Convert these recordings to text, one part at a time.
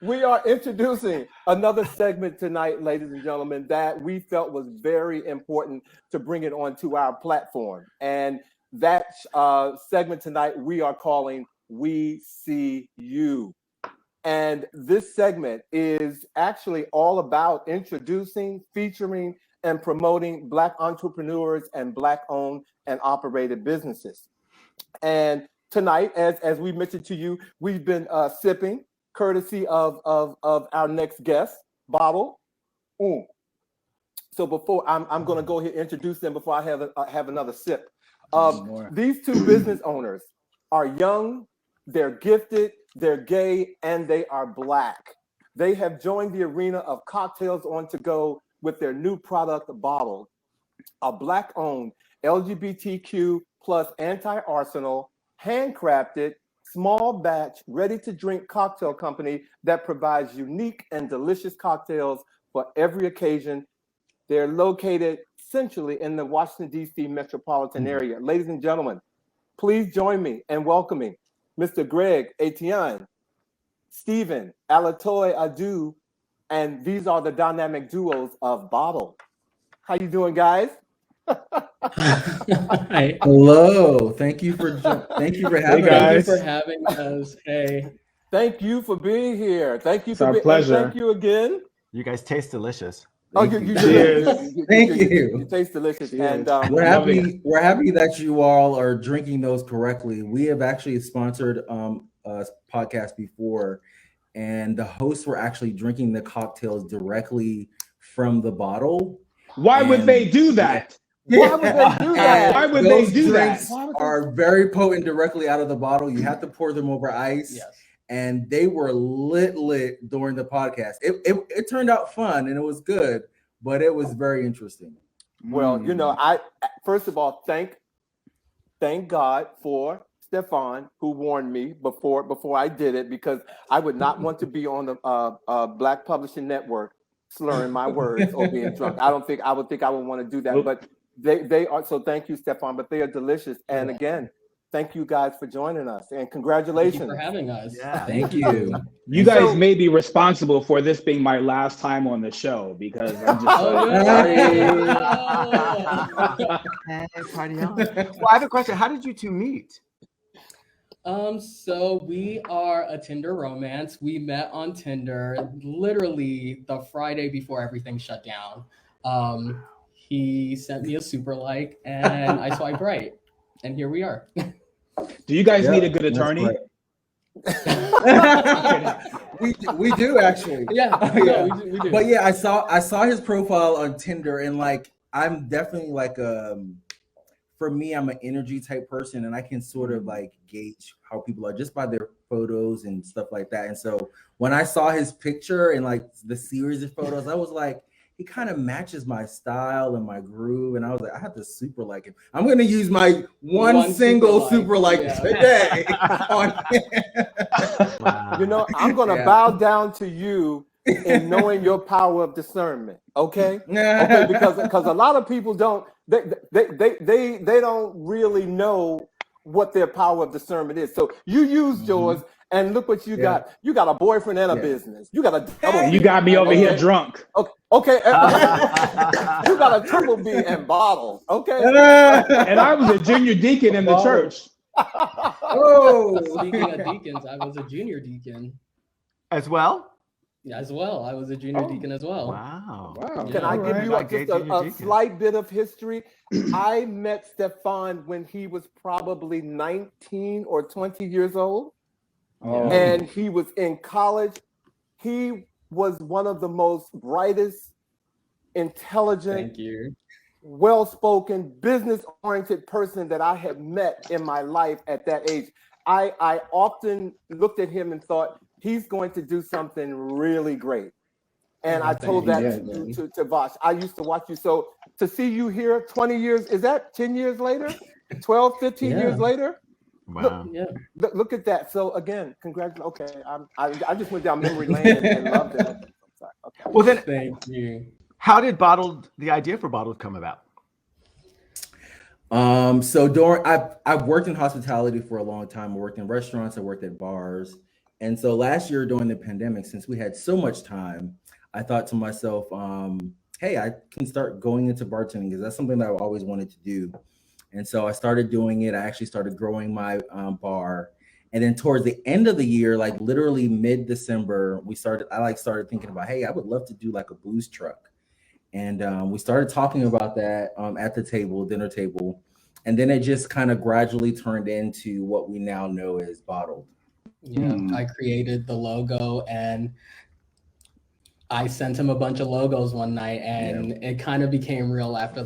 We are introducing another segment tonight, ladies and gentlemen, that we felt was very important to bring it onto our platform. And that segment tonight we are calling We See You. And this segment is actually all about introducing, featuring, and promoting Black entrepreneurs and Black-owned and operated businesses. And tonight, as we mentioned to you, we've been sipping, courtesy of our next guest, Bottle. Mm. So before I'm going to go ahead and introduce them before I have another sip. These two business owners are young, they're gifted, they're gay, and they are Black. They have joined the arena of cocktails on to go with their new product, BOTL'D, a Black-owned LGBTQ plus anti-arsenal, handcrafted, small batch, ready-to-drink cocktail company that provides unique and delicious cocktails for every occasion. They're located centrally in the Washington, D.C. metropolitan area. Ladies and gentlemen, please join me in welcoming Mr. Greg Etienne Stephan Allotey-Addo, and these are the dynamic duos of BOTL'D. How you doing, guys? Hi. Hello. Thank you for having us. Thank you for having us. Hey. Thank you for being here. Thank you for being here. Pleasure. Thank you again. You guys taste delicious. Thank you. You taste delicious. And we're happy that you all are drinking those correctly. We have actually sponsored a podcast before, and the hosts were actually drinking the cocktails directly from the bottle. Why would they do that? Why would they do that? Why would they do that? Are very potent directly out of the bottle. You have to pour them over ice. Yes. And they were lit during the podcast. It turned out fun and it was good, but it was very interesting. Well, you know, I first of all thank God for Stephan, who warned me before I did it, because I would not want to be on the Black Publishing Network slurring my words or being drunk. I would think I would want to do that, but they are. So thank you, Stephan. But they are delicious. And again, thank you guys for joining us, and congratulations. Thank you for having us. Yeah. Thank you. You guys may be responsible for this being my last time on the show, because I'm just Hey, party on. Well, I have a question. How did you two meet? So we are a Tinder romance. We met on Tinder literally the Friday before everything shut down. He sent me a super like, and I swiped right, and here we are. Do you guys need a good attorney? we do actually. Yeah. We do. But yeah, I saw his profile on Tinder, and like I'm definitely like for me, I'm an energy type person, and I can sort of like gauge how people are just by their photos and stuff like that. And so when I saw his picture and like the series of photos, I was like, he kind of matches my style and my groove. And I was like, I have to super like him. I'm going to use my one single super like today. Wow. You know, I'm going to bow down to you in knowing your power of discernment. Okay. Okay. Because a lot of people don't, they don't really know what their power of discernment is. So you used yours, and look what you got. You got a boyfriend and a business. You got a double. You got me over here drunk. Okay. You got a triple B and bottles. Okay. And I was a junior deacon in the church. Speaking of deacons, I was a junior deacon as well. Yeah, as well. I was a junior deacon as well. Wow. Can I give you just a slight bit of history? I met Stephan when he was probably 19 or 20 years old. And he was in college. He was one of the most brightest, intelligent, well-spoken, business-oriented person that I had met in my life at that age. I often looked at him and thought, he's going to do something really great. And I told that to Vash. I used to watch you. So to see you here 20 years, is that 10 years later? 12, 15 years later? Wow. Look at that. So again, congratulations. Okay, I just went down memory lane and loved it. Okay. Well then, thank you. How did the idea for BOTL'D come about? So I've worked in hospitality for a long time. I worked in restaurants, I worked at bars, And so last year during the pandemic, since we had so much time, I thought to myself, hey, I can start going into bartending because that's something that I always wanted to do. And so I started doing it. I actually started growing my bar. And then towards the end of the year, like literally mid-December, I started thinking about, hey, I would love to do like a booze truck. And we started talking about that at the dinner table. And then it just kind of gradually turned into what we now know as Bottled. Yeah, I created the logo and I sent him a bunch of logos one night, and it kind of became real after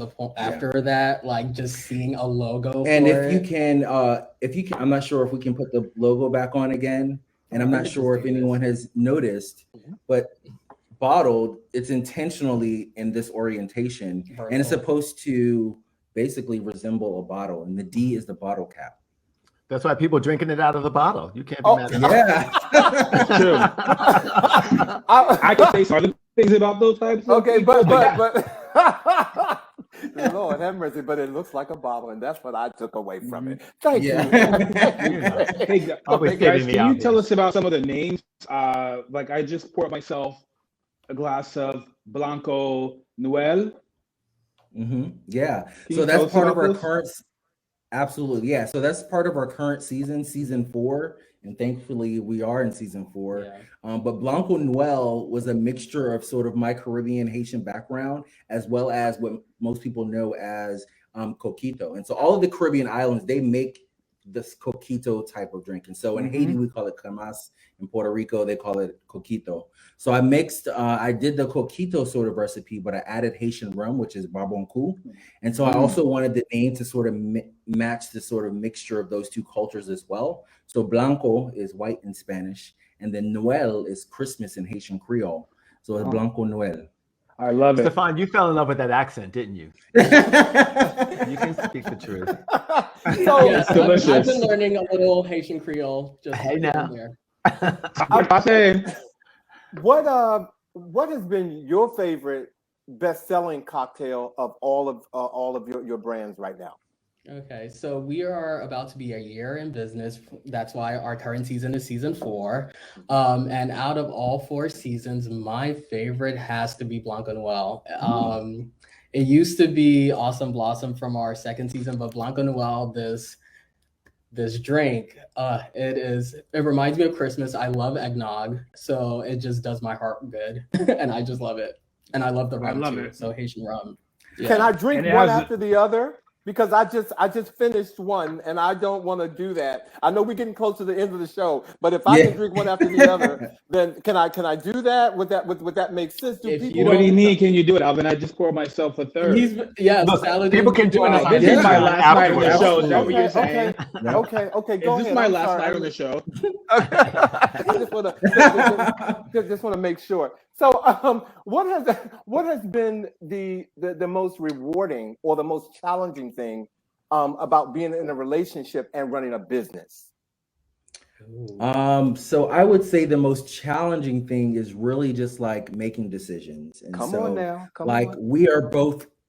that, like just seeing a logo. And if you can, I'm not sure if we can put the logo back on again. And I'm not sure if anyone has noticed, but Bottled, it's intentionally in this orientation, and it's supposed to basically resemble a bottle. And the D is the bottle cap. That's why people drinking it out of the bottle. You can't be mad at that. That's true. I can say some other things about those types. Okay, but Lord have mercy, but it looks like a bottle, and that's what I took away from it. Thank you. Hey, guys, can you tell us about some of the names? Like I just poured myself a glass of Blanco Noel. Yeah. Can So that's part of our current. Absolutely. Yeah. So that's part of our current season 4. And thankfully we are in season 4. Yeah. But Blanco Noel was a mixture of sort of my Caribbean Haitian background, as well as what most people know as coquito. And so all of the Caribbean islands, they make this coquito type of drink. And so in Haiti, we call it camas. In Puerto Rico, they call it coquito. So I did the coquito sort of recipe, but I added Haitian rum, which is barboncourt. And so I also wanted the name to sort of match the sort of mixture of those two cultures as well. So Blanco is white in Spanish, and then Noel is Christmas in Haitian Creole. So it's Blanco Noel. I love it. Stefan, you fell in love with that accent, didn't you? You can speak the truth. So, yes, I've been learning a little Haitian Creole. Just hey now. What has been your favorite best-selling cocktail of all of your brands right now? Okay, so we are about to be a year in business. That's why our current season is season 4. And out of all 4 seasons, my favorite has to be Blanco Noel. It used to be Awesome Blossom from our second season, but Blanco Noel, this drink, it reminds me of Christmas. I love eggnog, so it just does my heart good, and I just love it. And I love the rum too. So Haitian rum. Yeah. Can I drink one after the other? Because I just finished one, and I don't want to do that. I know we're getting close to the end of the show, but if I can drink one after the other, then can I do that? Would that make sense? What do you need? Can you do it, Alvin? I just poured myself a third. Look, Saladin, people can do it. This is my last night on the show. Is that what you're saying? Okay. Go ahead. Is this my last night on the show? I just want to make sure. So, what has been the most rewarding or the most challenging thing about being in a relationship and running a business? So I would say the most challenging thing is really just like making decisions. And Come so on now.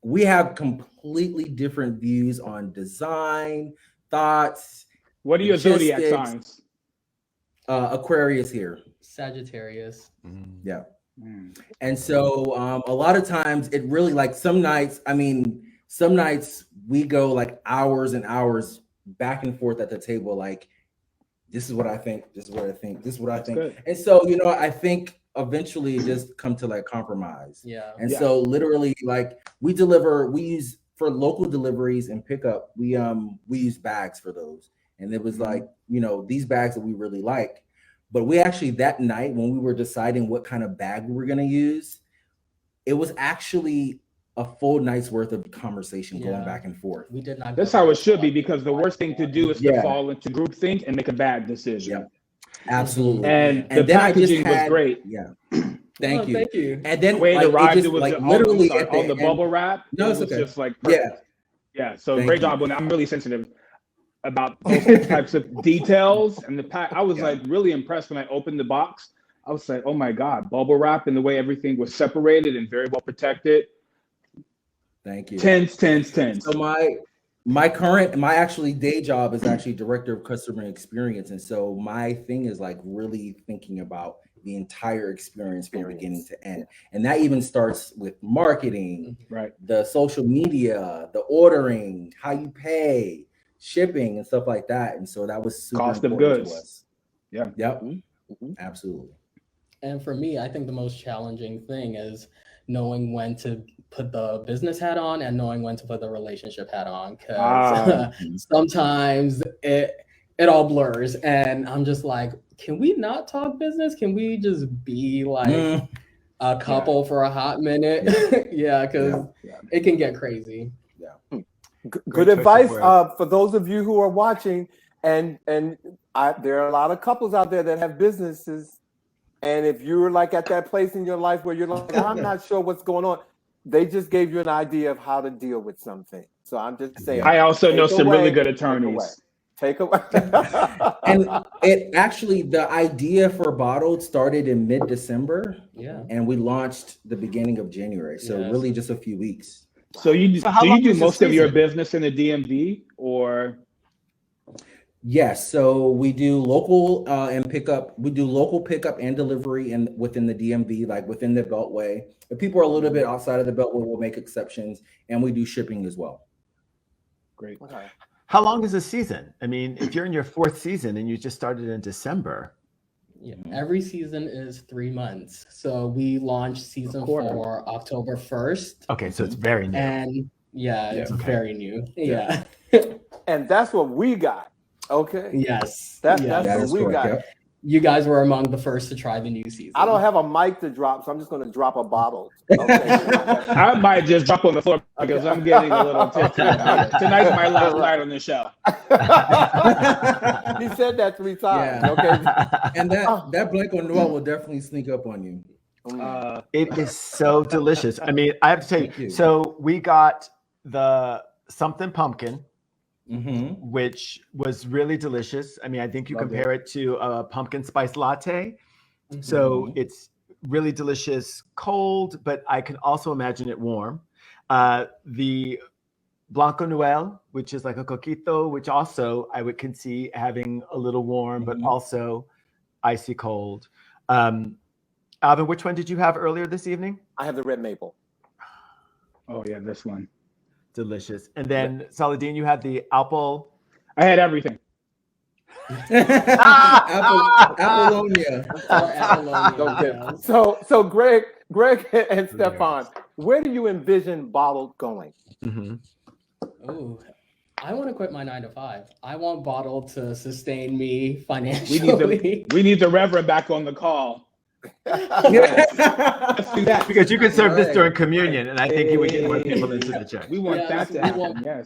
we have completely different views on design, thoughts. What are your zodiac signs? Aquarius here. Sagittarius. Yeah. And so a lot of times it really, like some nights we go like hours and hours back and forth at the table. Like, this is what I think. This is what I think. This is what I think. Good. And so, I think eventually it just come to like compromise. Yeah. And so literally like we use for local deliveries and pickup, we use bags for those. And it was like, these bags that we really like. But we actually, that night when we were deciding what kind of bag we were going to use, it was actually a full night's worth of conversation going back and forth. We did not. That's how it should be, because the worst thing to do is to fall into groupthink and make a bad decision. Yeah, absolutely. And the packaging was great. Yeah. Thank you. Thank you. And then the way it arrived, it was like literally on the bubble wrap. No, it's okay. Just like perfect. Yeah. So great job. I'm really sensitive about those types of details and the pack. I was like really impressed when I opened the box. I was like, oh my God, bubble wrap and the way everything was separated and very well protected. Thank you. Tens. So my actually day job is actually director of customer experience, and so my thing is like really thinking about the entire experience from beginning to end, and that even starts with marketing, right? The social media, the ordering, how you pay, shipping, and stuff like that. And so that was super Cost of important goods. to us. Yeah. Yep. Absolutely. And for me, I think the most challenging thing is knowing when to put the business hat on and knowing when to put the relationship hat on, because sometimes it all blurs, and I'm just like, can we not talk business? Can we just be like a couple for a hot minute? Yeah, because it can get crazy. Yeah. Good advice for those of you who are watching, and there are a lot of couples out there that have businesses, and if you're like at that place in your life where you're like, I'm not sure what's going on, they just gave you an idea of how to deal with something. So I'm just saying. I also know some really good attorneys. Take away. And it actually, the idea for BOTL'D started in mid-December. Yeah. And we launched the beginning of January. So really just a few weeks. So do you do most of your business in the DMV or? Yes. So we do local and pickup. We do local pickup and delivery within the DMV, like within the Beltway. If people are a little bit outside of the Beltway, we'll make exceptions, and we do shipping as well. Great. Okay. How long is a season? I mean, if you're in your 4th season and you just started in December. Yeah, every season is 3 months. So we launched season 4 October 1st. Okay, so it's very new. And it's very new. Yeah. And that's what we got. Okay. Yes. That's what we got. Yep. You guys were among the first to try the new season. I don't have a mic to drop, so I'm just going to drop a bottle. Okay. I might just drop on the floor because I'm getting a little tipsy. Tonight's my last night on the show. He said that 3 times. Yeah. Okay. And that Blanc Noir will definitely sneak up on you. It is so delicious. I mean, I have to tell you. So we got the something pumpkin, which was really delicious. I mean, I think you compare it to a pumpkin spice latte. So it's really delicious cold, but I can also imagine it warm. The Blanco Noel, which is like a coquito, which also I can see having a little warm, but also icy cold. Alvin, which one did you have earlier this evening? I have the red maple. Oh yeah, this one. Delicious. And then Saladin, you had the apple. I had everything. Apollonia. Okay. So Greg and Stefan, where do you envision BOTL'D going? Oh, I want to quit my 9 to 5. I want BOTL'D to sustain me financially. We need the Reverend back on the call. Let's do that. Because you could serve this during communion, and I think you would get more people into the church. We want that to happen.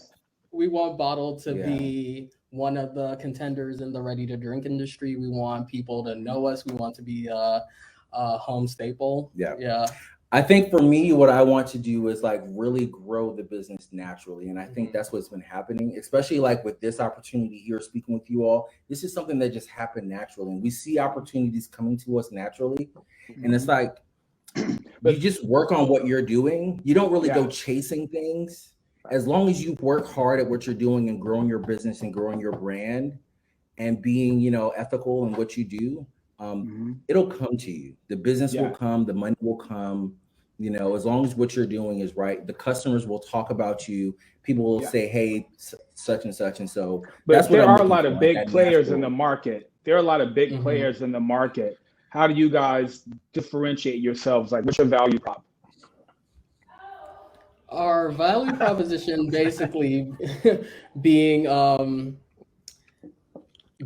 We want BOTL'D to be one of the contenders in the ready-to-drink industry. We want people to know us. We want to be a home staple. Yeah. I think for me, what I want to do is like really grow the business naturally. And I think that's what's been happening, especially like with this opportunity here, speaking with you all. This is something that just happened naturally. And we see opportunities coming to us naturally. And it's like, you just work on what you're doing. You don't really go chasing things. As long as you work hard at what you're doing and growing your business and growing your brand and being, ethical in what you do, it'll come to you. The business will come, the money will come, as long as what you're doing is right. The customers will talk about you. People will say, hey, such and such. And so but there are a lot of big players in the market. There are a lot of big players in the market. How do you guys differentiate yourselves? Like, what's your value prop? Our value proposition basically being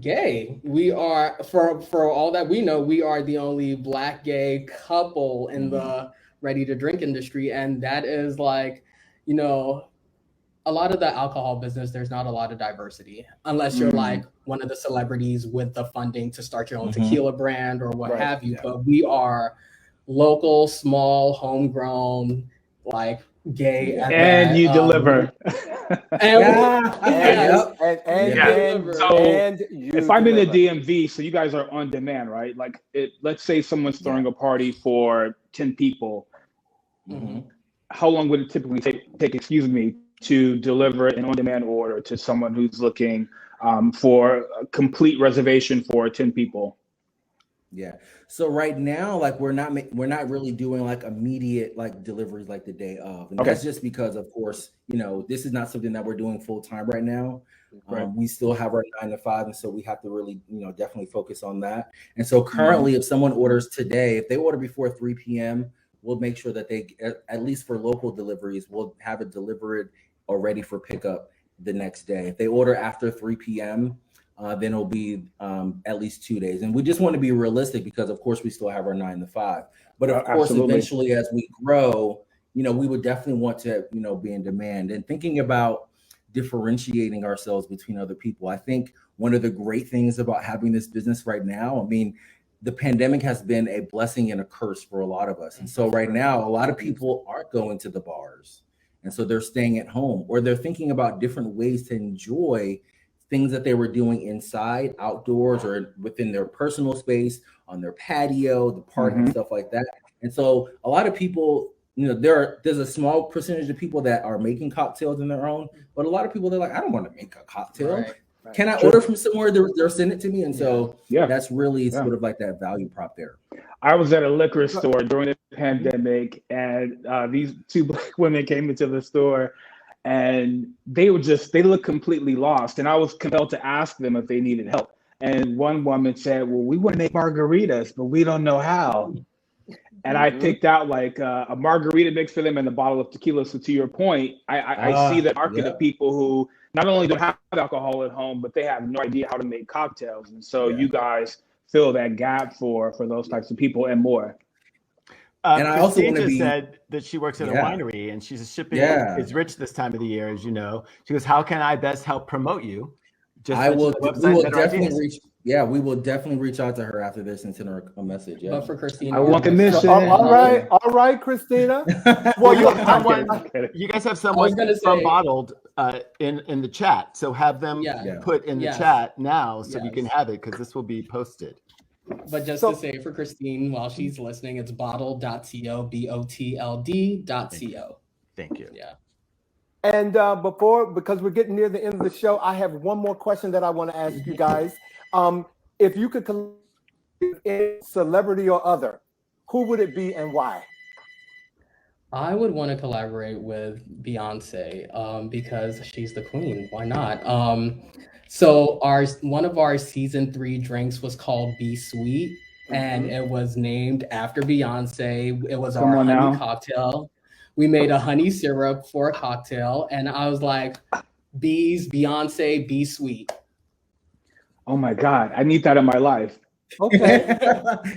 gay. We are, for all that we know, we are the only Black gay couple in the ready-to-drink industry. And that is like, a lot of the alcohol business, there's not a lot of diversity unless you're like one of the celebrities with the funding to start your own tequila brand or what have you. But we are local, small, homegrown, like gay. And you deliver. If I'm in the DMV, so you guys are on demand, right? Like, let's say someone's throwing a party for 10 people. How long would it typically take, to deliver an on-demand order to someone who's looking for a complete reservation for 10 people? Yeah. So right now, like we're not really doing like immediate like deliveries like the day of, and that's just because, of course, you know, this is not something that we're doing full time right now. Right. We still have our 9 to 5, and so we have to really, you know, definitely focus on that. And so currently, if someone orders today, if they order before 3 p.m., we'll make sure that they, at least for local deliveries, we'll have it delivered or ready for pickup the next day. If they order after 3 p.m., then it'll be at least 2 days. And we just want to be realistic because, of course, we still have our 9 to 5. But of course, eventually, as we grow, you know, we would definitely want to, you know, be in demand. And thinking about differentiating ourselves between other people, I think one of the great things about having this business right now, I mean, the pandemic has been a blessing and a curse for a lot of us. And so right now, a lot of people aren't going to the bars. And so they're staying at home, or they're thinking about different ways to enjoy things that they were doing inside, outdoors, or within their personal space, on their patio, the park, and stuff like that. And so a lot of people, you know, there's a small percentage of people that are making cocktails in their own, but a lot of people, they're like, I don't want to make a cocktail. Right. Can I order from somewhere? They'll send it to me. And so that's really sort of like that value prop there. I was at a liquor store during the pandemic, and these 2 Black women came into the store, and they looked completely lost. And I was compelled to ask them if they needed help. And one woman said, well, we want to make margaritas, but we don't know how. And I picked out like a margarita mix for them and a bottle of tequila. So to your point, I see the market of people who not only don't have alcohol at home, but they have no idea how to make cocktails. And so you guys fill that gap for those types of people and more. And I also said that she works at a winery, and she's shipping is rich this time of the year, as you know. She goes, how can I best help promote you? We will definitely reach out to her after this and send her a message. Yeah. But for Christina, I want the mission. All right, Christina. Well, you guys have someone from BOTL'D in the chat, so have them put in the chat now so you can have it, because this will be posted. But just to say for Christine, while she's listening, it's bottled.co, BOTLD.co. Thank you. Yeah. And because we're getting near the end of the show, I have one more question that I want to ask you guys. If you could collect a celebrity or other, who would it be and why? I would want to collaborate with Beyonce because she's the queen. Why not? So one of our season 3 drinks was called Be Sweet, and it was named after Beyonce. It was our honey cocktail. We made a honey syrup for a cocktail, and I was like, bees, Beyonce, Be Sweet. Oh my God, I need that in my life. Okay.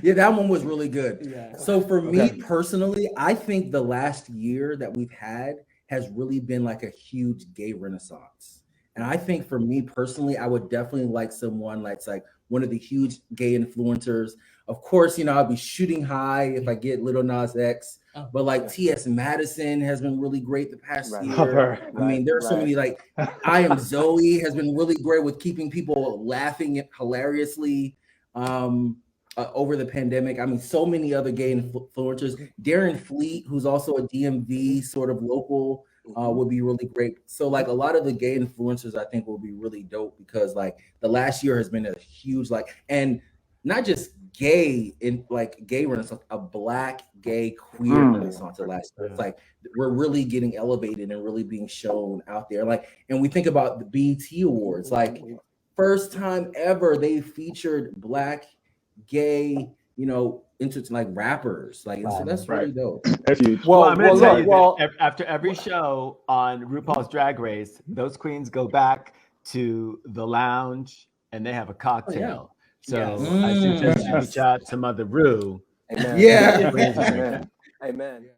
Yeah, that one was really good. Yeah. So for me personally, I think the last year that we've had has really been like a huge gay renaissance. And I think for me personally, I would definitely like someone that's like one of the huge gay influencers. Of course, you know, I'll be shooting high if I get Lil Nas X, but like T.S. Madison has been really great the past year. I mean, there are so many, like I Am Zoe has been really great with keeping people laughing hilariously over the pandemic. I mean, so many other gay influencers. Darren Fleet, who's also a DMV sort of local, would be really great. So like a lot of the gay influencers I think will be really dope, because like the last year has been a huge and not just gay in like gay renaissance, a Black gay queer renaissance the last year. It's like we're really getting elevated and really being shown out there. Like, and we think about the BET Awards, like first time ever they featured Black gay, you know, into like rappers, like so that's really dope. That's huge. Well, I'm gonna tell you that after every show on RuPaul's Drag Race, those queens go back to the lounge and they have a cocktail. So I suggest you reach out to Mother Ru. Amen. Yeah. Amen. Amen.